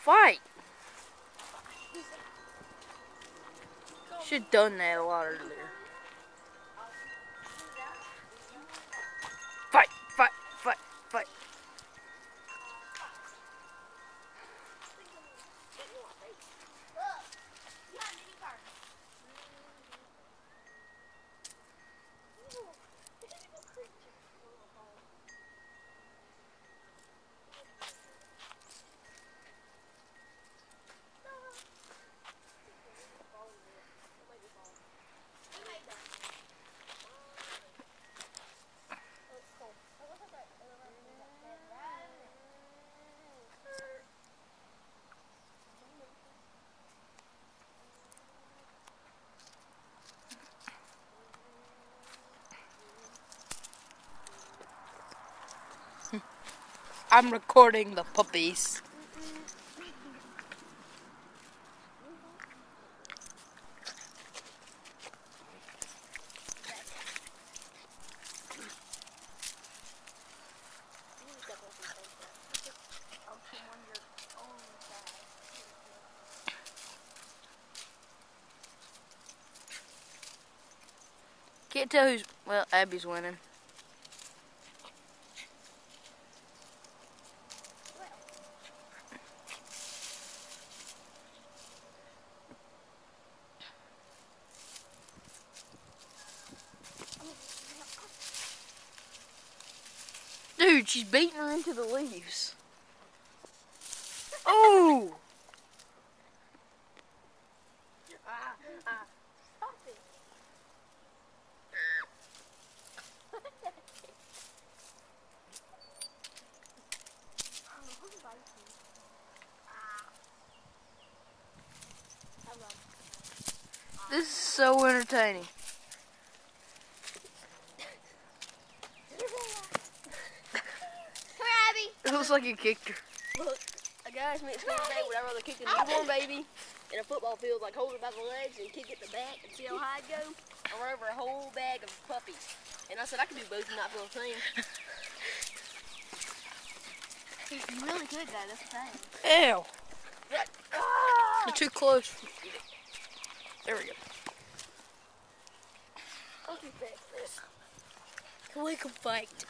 fight. Should have done that a lot earlier. Fight, fight, fight, fight. I'm recording the puppies. Can't tell who's, well, Abby's winning. Dude, she's beating her into the leaves. Oh! Stop it. This is so entertaining. It looks like you kicked her. Look, a guy's meant to me today would I rather kick a newborn baby in a football field, like hold it by the legs and kick it in the back and see how high it go, or run over a whole bag of puppies. And I said I could do both and not feel a thing. You really could, guys. That's the thing. Ew. You're too close. There we go. I'll keep back this. We can fight.